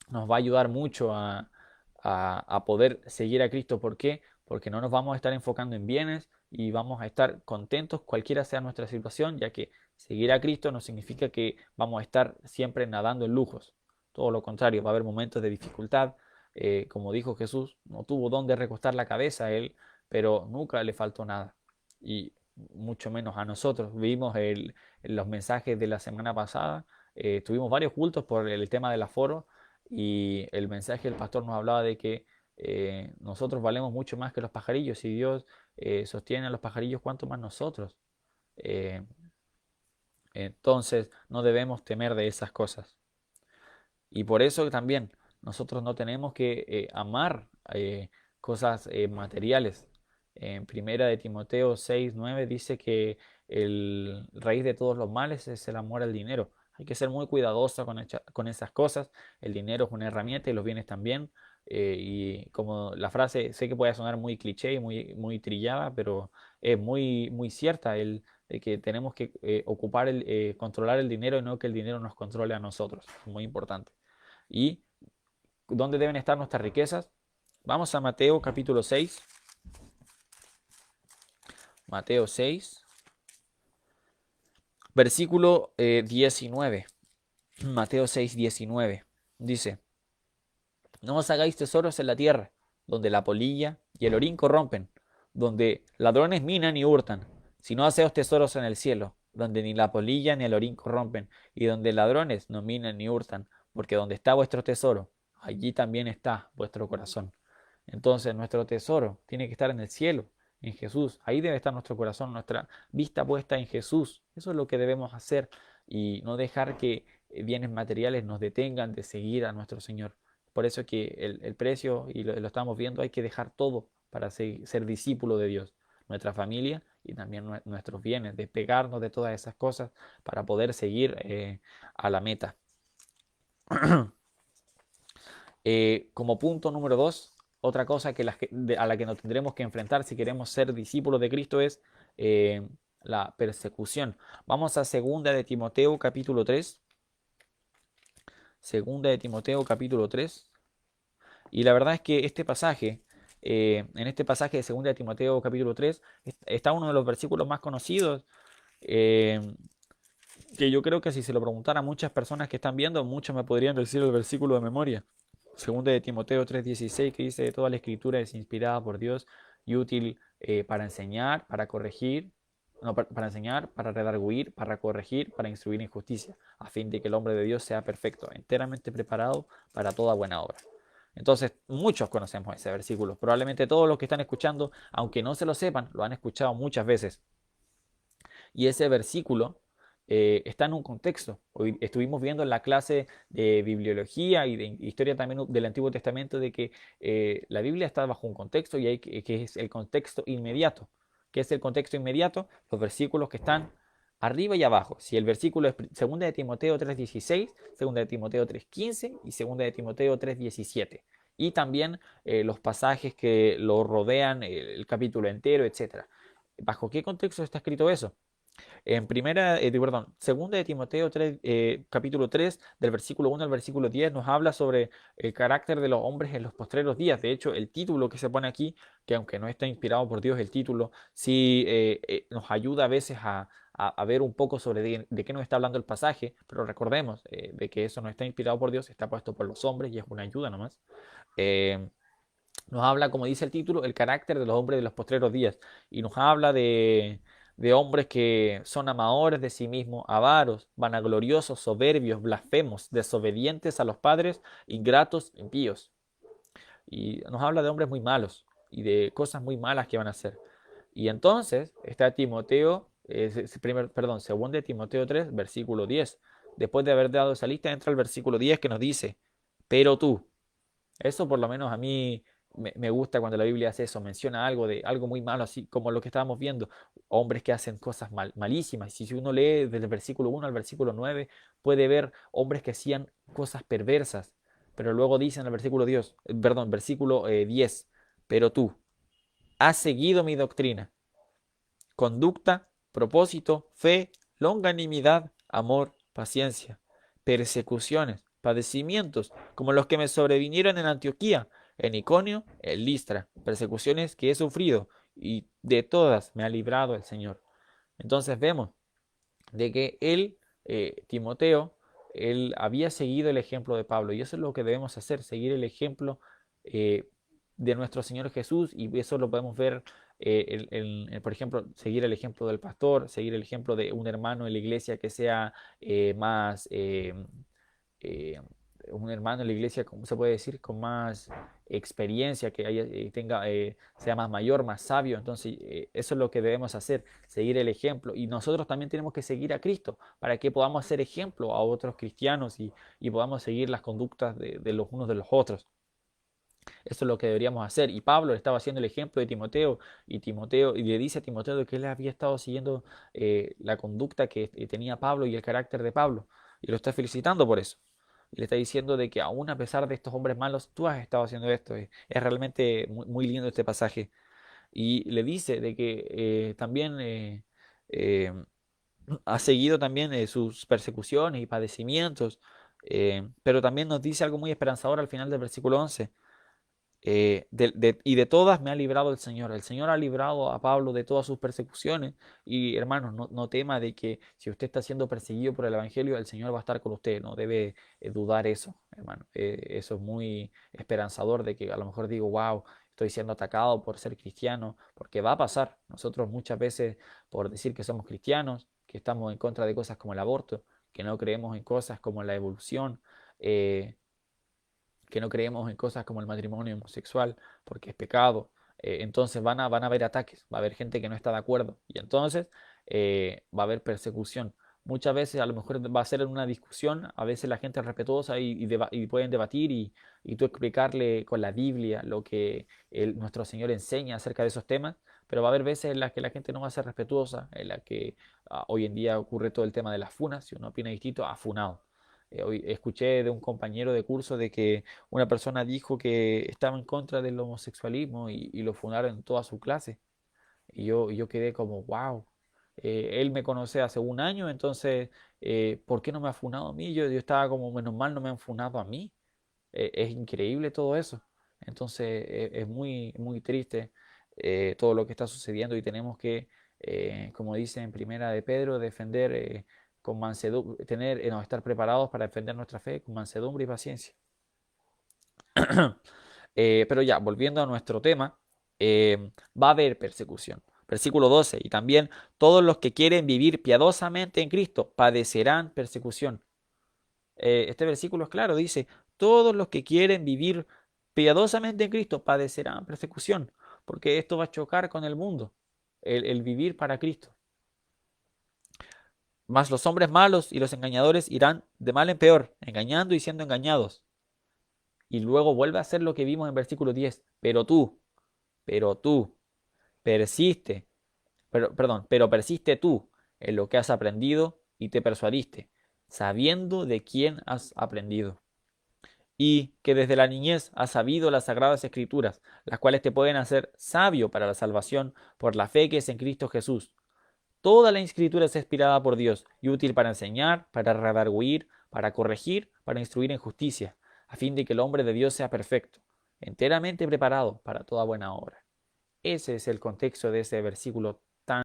nos va a ayudar mucho a poder seguir a Cristo. ¿Por qué? Porque no nos vamos a estar enfocando en bienes y vamos a estar contentos cualquiera sea nuestra situación, ya que seguir a Cristo no significa que vamos a estar siempre nadando en lujos. Todo lo contrario, va a haber momentos de dificultad. Como dijo Jesús, no tuvo dónde recostar la cabeza a él, pero nunca le faltó nada. Y mucho menos a nosotros. Vimos los mensajes de la semana pasada. Tuvimos varios cultos por el tema del aforo y el mensaje del pastor nos hablaba de que nosotros valemos mucho más que los pajarillos. Si Dios sostiene a los pajarillos, ¿cuánto más nosotros? Eh, entonces no debemos temer de esas cosas. Y por eso también nosotros no tenemos que amar cosas materiales. En primera de Timoteo 6:9 dice que el raíz de todos los males es el amor al dinero. Hay que ser muy cuidadoso con esas cosas. El dinero es una herramienta y los bienes también. Y como la frase, sé que puede sonar muy cliché y muy trillada, pero es muy cierta de que tenemos que controlar el dinero y no que el dinero nos controle a nosotros. Es muy importante. ¿Y dónde deben estar nuestras riquezas? Vamos a Mateo capítulo 6. Mateo 6, versículo 19. Mateo 6, 19. Dice, no os hagáis tesoros en la tierra, donde la polilla y el orín corrompen, donde ladrones minan y hurtan, sino haceos tesoros en el cielo, donde ni la polilla ni el orín corrompen, y donde ladrones no minan ni hurtan, porque donde está vuestro tesoro, allí también está vuestro corazón. Entonces nuestro tesoro tiene que estar en el cielo. en Jesús. Ahí debe estar nuestro corazón, nuestra vista puesta en Jesús. Eso es lo que debemos hacer y no dejar que bienes materiales nos detengan de seguir a nuestro Señor. Por eso es que el precio, y lo estamos viendo, hay que dejar todo para ser discípulo de Dios, nuestra familia y también nuestros bienes, despegarnos de todas esas cosas para poder seguir a la meta. Como punto número 2, otra cosa a la que nos tendremos que enfrentar si queremos ser discípulos de Cristo es la persecución. Vamos a 2 de Timoteo capítulo 3. 2 de Timoteo capítulo 3. Y la verdad es que en este pasaje de 2 de Timoteo capítulo 3 está uno de los versículos más conocidos, eh, que yo creo que si se lo preguntara a muchas personas que están viendo, muchos me podrían decir el versículo de memoria. 2 de Timoteo 3:16, que dice: toda la escritura es inspirada por Dios y útil para enseñar, para corregir, no, para enseñar, para redarguir, para corregir, para instruir en justicia, a fin de que el hombre de Dios sea perfecto, enteramente preparado para toda buena obra. Entonces, muchos conocemos ese versículo. Probablemente todos los que están escuchando, aunque no se lo sepan, lo han escuchado muchas veces. Y ese versículo está en un contexto. Hoy estuvimos viendo en la clase de bibliología y de historia también del Antiguo Testamento de que la Biblia está bajo un contexto y hay que es el contexto inmediato. ¿Qué es el contexto inmediato? Los versículos que están arriba y abajo. Si el versículo es 2 de Timoteo 3:16, 2 de Timoteo 3:15 y 2 de Timoteo 3:17. Y también los pasajes que lo rodean, el capítulo entero, etcétera. ¿Bajo qué contexto está escrito eso? Segunda de Timoteo 3, capítulo 3, del versículo 1 al versículo 10, nos habla sobre el carácter de los hombres en los postreros días. De hecho, el título que se pone aquí, que aunque no está inspirado por Dios, el título sí nos ayuda a veces a ver un poco sobre de qué nos está hablando el pasaje, pero recordemos de que eso no está inspirado por Dios, está puesto por los hombres y es una ayuda nomás. Eh, Nos habla, como dice el título, el carácter de los hombres de los postreros días. Y nos habla de hombres que son amadores de sí mismos, avaros, vanagloriosos, soberbios, blasfemos, desobedientes a los padres, ingratos, impíos. Y nos habla de hombres muy malos y de cosas muy malas que van a hacer. Y entonces está Timoteo, segundo de Timoteo 3, versículo 10. Después de haber dado esa lista, entra el versículo 10 que nos dice: pero tú. Eso por lo menos a mí me gusta cuando la Biblia hace eso, menciona algo de algo muy malo, así como lo que estábamos viendo, hombres que hacen cosas malísimas. Y si uno lee desde el versículo 1 al versículo 9, puede ver hombres que hacían cosas perversas. Pero luego dice en el versículo 10, pero tú has seguido mi doctrina, conducta, propósito, fe, longanimidad, amor, paciencia, persecuciones, padecimientos, como los que me sobrevinieron en Antioquía, en Iconio, en Listra, persecuciones que he sufrido, y de todas me ha librado el Señor. Entonces vemos de que él, Timoteo, él había seguido el ejemplo de Pablo, y eso es lo que debemos hacer, seguir el ejemplo eh, de nuestro Señor Jesús, y eso lo podemos ver, por ejemplo, seguir el ejemplo del pastor, seguir el ejemplo de un hermano en la iglesia que sea más eh, un hermano en la iglesia, ¿cómo se puede decir? Con más experiencia, que sea más mayor, más sabio. Entonces, eso es lo que debemos hacer, seguir el ejemplo. Y nosotros también tenemos que seguir a Cristo para que podamos ser ejemplo a otros cristianos y podamos seguir las conductas de los unos de los otros. Eso es lo que deberíamos hacer. Y Pablo le estaba haciendo el ejemplo de Timoteo, y le dice a Timoteo de que él había estado siguiendo la conducta que tenía Pablo y el carácter de Pablo. Y lo está felicitando por eso. Y le está diciendo de que aún a pesar de estos hombres malos, tú has estado haciendo esto. Es realmente muy, muy lindo este pasaje. Y le dice de que también eh, ha seguido también sus persecuciones y padecimientos. Pero también nos dice algo muy esperanzador al final del versículo 11. Y de todas me ha librado el Señor. El Señor ha librado a Pablo de todas sus persecuciones. Y hermanos, no tema de que si usted está siendo perseguido por el Evangelio, el Señor va a estar con usted. No debe dudar eso, hermano. Eso es muy esperanzador de que a lo mejor digo, wow, estoy siendo atacado por ser cristiano, porque va a pasar. Nosotros muchas veces, por decir que somos cristianos, que estamos en contra de cosas como el aborto, que no creemos en cosas como la evolución, eh, que no creemos en cosas como el matrimonio homosexual, porque es pecado, Entonces van a haber ataques, va a haber gente que no está de acuerdo y entonces va a haber persecución. Muchas veces a lo mejor va a ser en una discusión, a veces la gente es respetuosa y pueden debatir y tú explicarle con la Biblia lo que nuestro Señor enseña acerca de esos temas, pero va a haber veces en las que la gente no va a ser respetuosa, en las que hoy en día ocurre todo el tema de las funas, si uno opina distinto, funado. Hoy escuché de un compañero de curso de que una persona dijo que estaba en contra del homosexualismo y lo funaron en toda su clase. Y yo quedé como, wow, él me conoce hace un año, entonces, ¿por qué no me ha funado a mí? Yo estaba como, menos mal no me han funado a mí. Es increíble todo eso. Entonces, es muy, muy triste todo lo que está sucediendo y tenemos que, como dice en Primera de Pedro, defender con mansedumbre, no, estar preparados para defender nuestra fe con mansedumbre y paciencia. Pero ya, volviendo a nuestro tema, va a haber persecución. Versículo 12, y también todos los que quieren vivir piadosamente en Cristo padecerán persecución. Este versículo es claro, dice, todos los que quieren vivir piadosamente en Cristo padecerán persecución, porque esto va a chocar con el mundo, el vivir para Cristo. Mas los hombres malos y los engañadores irán de mal en peor, engañando y siendo engañados. Y luego vuelve a hacer lo que vimos en versículo 10, pero tú, persiste, pero persiste tú en lo que has aprendido y te persuadiste, sabiendo de quién has aprendido. Y que desde la niñez has sabido las sagradas escrituras, las cuales te pueden hacer sabio para la salvación por la fe que es en Cristo Jesús. Toda la escritura es inspirada por Dios y útil para enseñar, para redarguir, para corregir, para instruir en justicia, a fin de que el hombre de Dios sea perfecto, enteramente preparado para toda buena obra. Ese es el contexto de ese versículo tan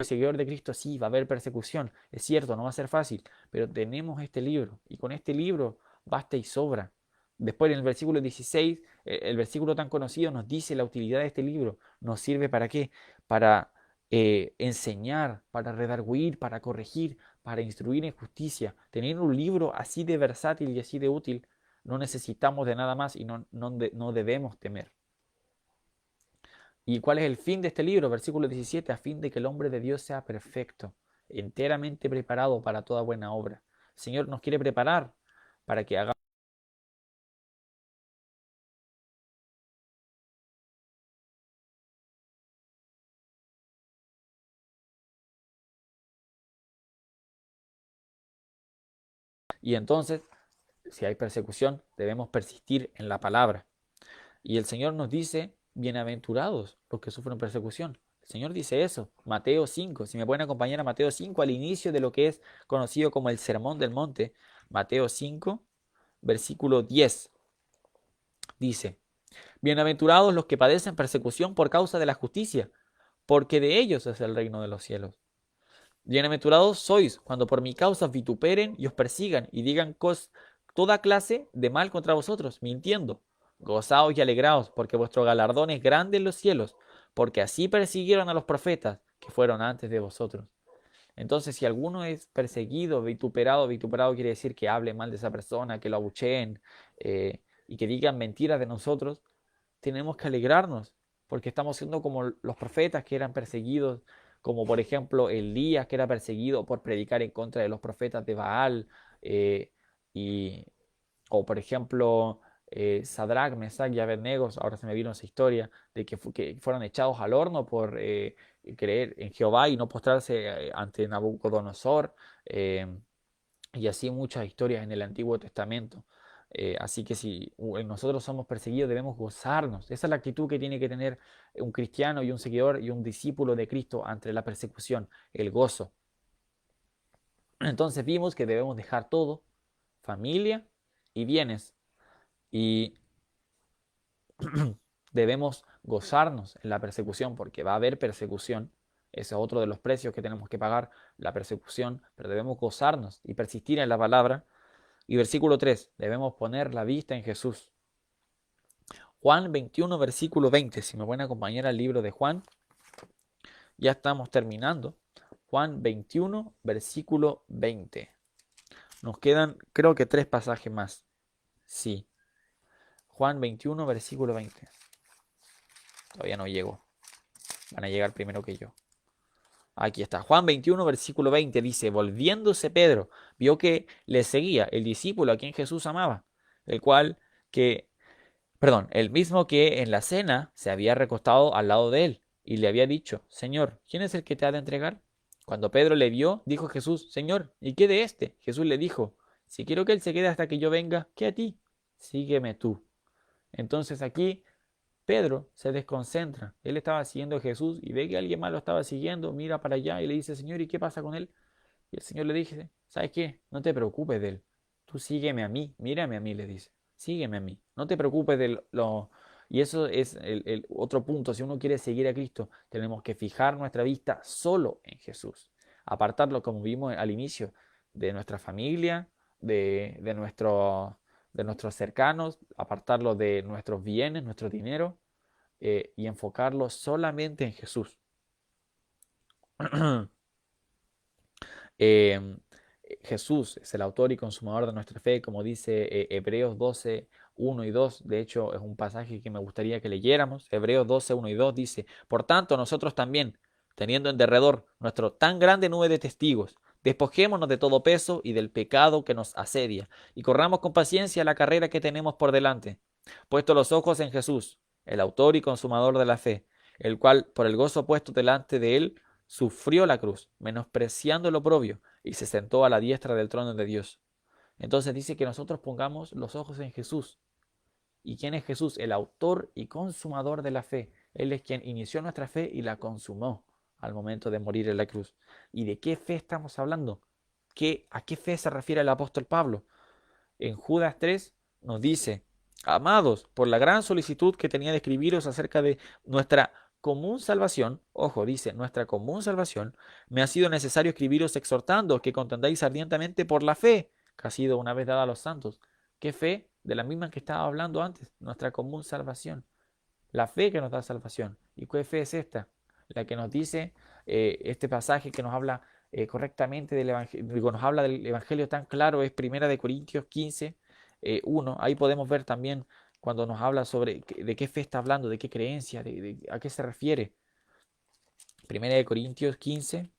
seguidor de Cristo. Sí, va a haber persecución, es cierto, no va a ser fácil, pero tenemos este libro y con este libro basta y sobra. Después en el versículo 16, el versículo tan conocido nos dice la utilidad de este libro. ¿Nos sirve para qué? Para enseñar, para redarguir, para corregir, para instruir en justicia. Tener un libro así de versátil y así de útil, no necesitamos de nada más y no debemos temer. ¿Y cuál es el fin de este libro? Versículo 17, a fin de que el hombre de Dios sea perfecto, enteramente preparado para toda buena obra. El Señor nos quiere preparar para que hagamos. Y entonces, si hay persecución, debemos persistir en la palabra. Y el Señor nos dice, bienaventurados los que sufren persecución. El Señor dice eso, Mateo 5. Si me pueden acompañar a Mateo 5, al inicio de lo que es conocido como el Sermón del Monte, Mateo 5, versículo 10, dice, bienaventurados los que padecen persecución por causa de la justicia, porque de ellos es el reino de los cielos. Bienaventurados sois cuando por mi causa os vituperen y os persigan y digan toda clase de mal contra vosotros, mintiendo. Gozaos y alegraos, porque vuestro galardón es grande en los cielos, porque así persiguieron a los profetas que fueron antes de vosotros. Entonces, si alguno es perseguido, vituperado quiere decir que hable mal de esa persona, que lo abucheen y que digan mentiras de nosotros, tenemos que alegrarnos, porque estamos siendo como los profetas que eran perseguidos, como por ejemplo Elías que era perseguido por predicar en contra de los profetas de Baal, eh, y, o por ejemplo Sadrach, Mesach y Abednego, ahora se me vino esa historia, de que fueron echados al horno por creer en Jehová y no postrarse ante Nabucodonosor, y así muchas historias en el Antiguo Testamento. Así que si nosotros somos perseguidos debemos gozarnos. Esa es la actitud que tiene que tener un cristiano y un seguidor y un discípulo de Cristo ante la persecución, el gozo. Entonces vimos que debemos dejar todo, familia y bienes, y debemos gozarnos en la persecución porque va a haber persecución. Ese es otro de los precios que tenemos que pagar, la persecución, pero debemos gozarnos y persistir en la palabra. Y versículo 3, debemos poner la vista en Jesús. Juan 21, versículo 20, si me pueden acompañar al libro de Juan, Ya estamos terminando. Juan 21, versículo 20. Nos quedan, creo que 3 pasajes más. Sí. Juan 21, versículo 20. Todavía no llego. Van a llegar primero que yo. Aquí está. Juan 21, versículo 20 dice, volviéndose Pedro, vio que le seguía el discípulo a quien Jesús amaba, el cual que, perdón, el mismo que en la cena se había recostado al lado de él y le había dicho, Señor, ¿quién es el que te ha de entregar? Cuando Pedro le vio, dijo Jesús, Señor, ¿y qué de este? Jesús le dijo, si quiero que él se quede hasta que yo venga, ¿qué a ti? Sígueme tú. Entonces aquí Pedro se desconcentra. Él estaba siguiendo a Jesús y ve que alguien más lo estaba siguiendo, mira para allá y le dice, Señor, ¿y qué pasa con él? Y el Señor le dice, ¿sabes qué? No te preocupes de él. Tú sígueme a mí, mírame a mí, le dice. Sígueme a mí. No te preocupes de lo... Y eso es el otro punto. Si uno quiere seguir a Cristo, tenemos que fijar nuestra vista solo en Jesús. Apartarlo, como vimos al inicio, de nuestra familia, de nuestros cercanos, apartarlo de nuestros bienes, nuestro dinero, y enfocarlo solamente en Jesús. Eh, Jesús es el autor y consumador de nuestra fe, como dice Hebreos 12, 1 y 2. De hecho, es un pasaje que me gustaría que leyéramos. Hebreos 12, 1 y 2 dice, por tanto, nosotros también, teniendo en derredor nuestro tan grande nube de testigos, despojémonos de todo peso y del pecado que nos asedia, y corramos con paciencia la carrera que tenemos por delante, puesto los ojos en Jesús, el autor y consumador de la fe, el cual, por el gozo puesto delante de él, sufrió la cruz, menospreciando el oprobio, y se sentó a la diestra del trono de Dios. Entonces dice que nosotros pongamos los ojos en Jesús. ¿Y quién es Jesús? El autor y consumador de la fe. Él es quien inició nuestra fe y la consumó al momento de morir en la cruz. ¿Y de qué fe estamos hablando? ¿A qué fe se refiere el apóstol Pablo? En Judas 3 nos dice, amados, por la gran solicitud que tenía de escribiros acerca de nuestra común salvación, ojo, dice, nuestra común salvación, me ha sido necesario escribiros exhortando que contendáis ardientemente por la fe que ha sido una vez dada a los santos. ¿Qué fe? De la misma que estaba hablando antes, nuestra común salvación. La fe que nos da salvación. ¿Y qué fe es esta? La que nos dice este pasaje que nos habla correctamente del evangelio, nos habla del evangelio tan claro, es Primera de Corintios 15, 1. Ahí podemos ver también cuando nos habla sobre de qué fe está hablando, de qué creencia, a qué se refiere. Primera de Corintios 15,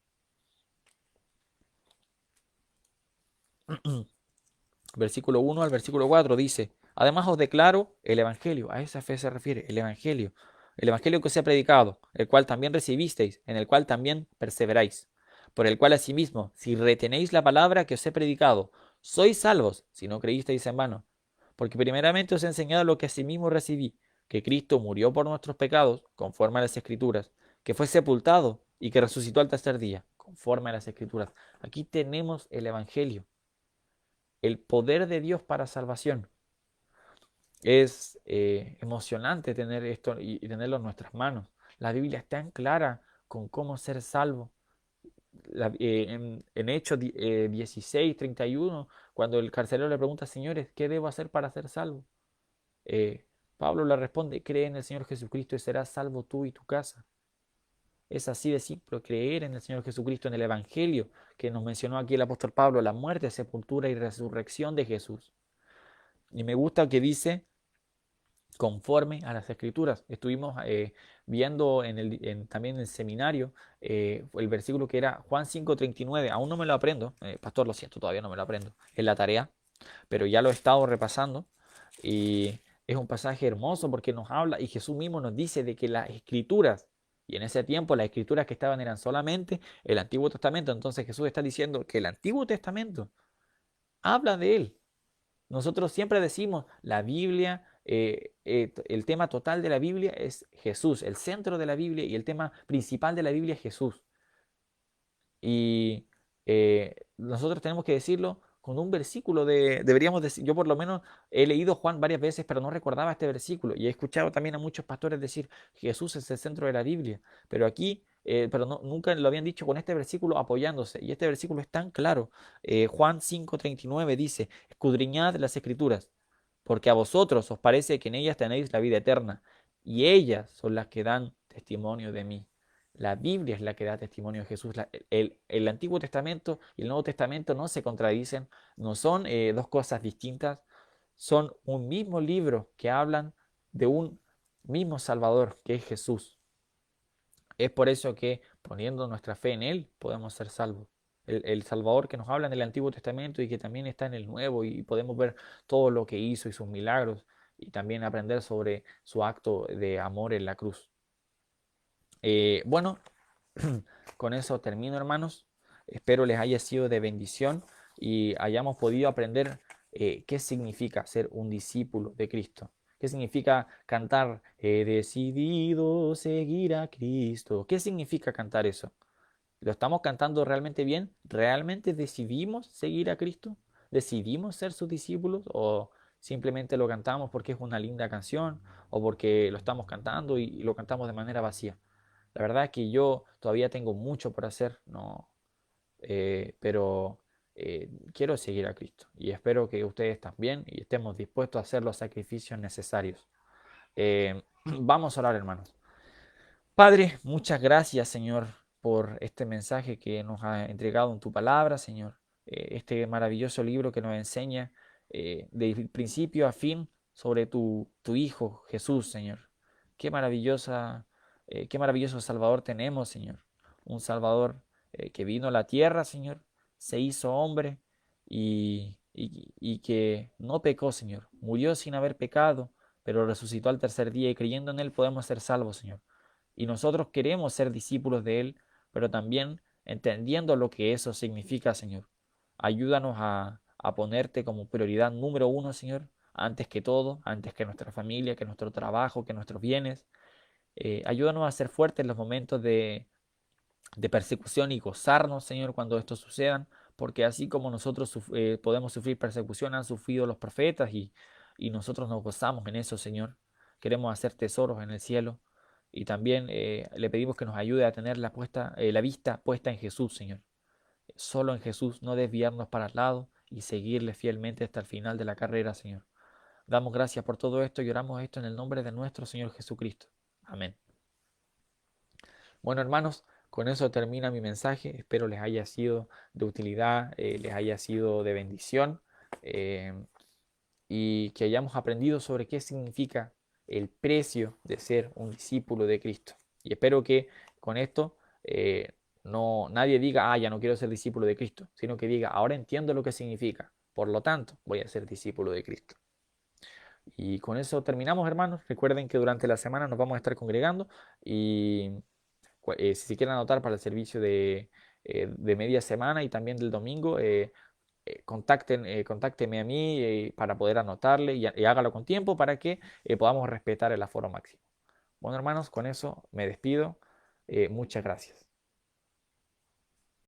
versículo 1 al versículo 4 dice, además os declaro el evangelio, a esa fe se refiere, el evangelio que os he predicado, el cual también recibisteis, en el cual también perseveráis, por el cual asimismo, si retenéis la palabra que os he predicado, sois salvos, si no creísteis en vano. Porque primeramente os he enseñado lo que asimismo recibí, que Cristo murió por nuestros pecados, conforme a las Escrituras, que fue sepultado y que resucitó al tercer día, conforme a las Escrituras. Aquí tenemos el evangelio, el poder de Dios para salvación. Es emocionante tener esto y tenerlo en nuestras manos. La Biblia es tan clara con cómo ser salvo. En Hechos 16, 31, cuando el carcelero le pregunta, señores, ¿qué debo hacer para ser salvo? Eh, Pablo le responde, cree en el Señor Jesucristo y serás salvo tú y tu casa. Es así de simple, creer en el Señor Jesucristo, en el Evangelio que nos mencionó aquí el apóstol Pablo, la muerte, sepultura y resurrección de Jesús. Y me gusta que dice conforme a las escrituras. Estuvimos viendo también en el seminario el versículo que era Juan 5:39. Aún no me lo aprendo, pastor, lo siento, todavía no me lo aprendo. Es la tarea, pero ya lo he estado repasando y es un pasaje hermoso porque nos habla y Jesús mismo nos dice de que las escrituras, y en ese tiempo las escrituras que estaban eran solamente el Antiguo Testamento. Entonces Jesús está diciendo que el Antiguo Testamento habla de él. Nosotros siempre decimos, la Biblia, el tema total de la Biblia es Jesús, el centro de la Biblia y el tema principal de la Biblia es Jesús. Y nosotros tenemos que decirlo con un versículo deberíamos decir, yo por lo menos he leído Juan varias veces, pero no recordaba este versículo. Y he escuchado también a muchos pastores decir, Jesús es el centro de la Biblia. Pero aquí, pero nunca lo habían dicho con este versículo apoyándose. Y este versículo es tan claro. Juan 5:39 dice, escudriñad las escrituras, porque a vosotros os parece que en ellas tenéis la vida eterna, y ellas son las que dan testimonio de mí. La Biblia es la que da testimonio de Jesús. El Antiguo Testamento y el Nuevo Testamento no se contradicen, no son dos cosas distintas, son un mismo libro que hablan de un mismo Salvador, que es Jesús. Es por eso que poniendo nuestra fe en Él podemos ser salvos. El Salvador que nos habla en el Antiguo Testamento y que también está en el Nuevo y podemos ver todo lo que hizo y sus milagros y también aprender sobre su acto de amor en la cruz. Bueno, con eso termino, hermanos. Espero les haya sido de bendición y hayamos podido aprender qué significa ser un discípulo de Cristo. ¿Qué significa cantar he decidido seguir a Cristo? ¿Qué significa cantar eso? ¿Lo estamos cantando realmente bien? ¿Realmente decidimos seguir a Cristo? ¿Decidimos ser sus discípulos? ¿O simplemente lo cantamos porque es una linda canción? ¿O porque lo estamos cantando y lo cantamos de manera vacía? La verdad es que yo todavía tengo mucho por hacer, no, pero quiero seguir a Cristo y espero que ustedes también y estemos dispuestos a hacer los sacrificios necesarios. Vamos a orar, hermanos. Padre, muchas gracias, Señor, por este mensaje que nos ha entregado en tu palabra, Señor. Este maravilloso libro que nos enseña de principio a fin sobre tu Hijo Jesús, Señor. Qué maravillosa, qué maravilloso Salvador tenemos, Señor. Un Salvador que vino a la tierra, Señor, se hizo hombre y que no pecó, Señor. Murió sin haber pecado, pero resucitó al tercer día y creyendo en Él podemos ser salvos, Señor. Y nosotros queremos ser discípulos de Él, pero también entendiendo lo que eso significa, Señor. Ayúdanos a ponerte como prioridad número uno, Señor, antes que todo, antes que nuestra familia, que nuestro trabajo, que nuestros bienes. Ayúdanos a ser fuertes en los momentos de persecución y gozarnos, Señor, cuando esto sucedan, porque así como nosotros podemos sufrir persecución, han sufrido los profetas y nosotros nos gozamos en eso, Señor. Queremos hacer tesoros en el cielo y también le pedimos que nos ayude a tener la vista puesta en Jesús, Señor. Solo en Jesús, no desviarnos para el lado y seguirle fielmente hasta el final de la carrera, Señor. Damos gracias por todo esto y oramos esto en el nombre de nuestro Señor Jesucristo. Amén. Bueno, hermanos, con eso termina mi mensaje. Espero les haya sido de utilidad, les haya sido de bendición eh, y que hayamos aprendido sobre qué significa el precio de ser un discípulo de Cristo. Y espero que con esto no nadie diga, ya no quiero ser discípulo de Cristo, sino que diga, ahora entiendo lo que significa. Por lo tanto, voy a ser discípulo de Cristo. Y con eso terminamos, hermanos. Recuerden que durante la semana nos vamos a estar congregando y si se quieren anotar para el servicio de media semana y también del domingo, contácteme a mí para poder anotarle y hágalo con tiempo para que podamos respetar el aforo máximo. Bueno, hermanos, con eso me despido. Muchas gracias.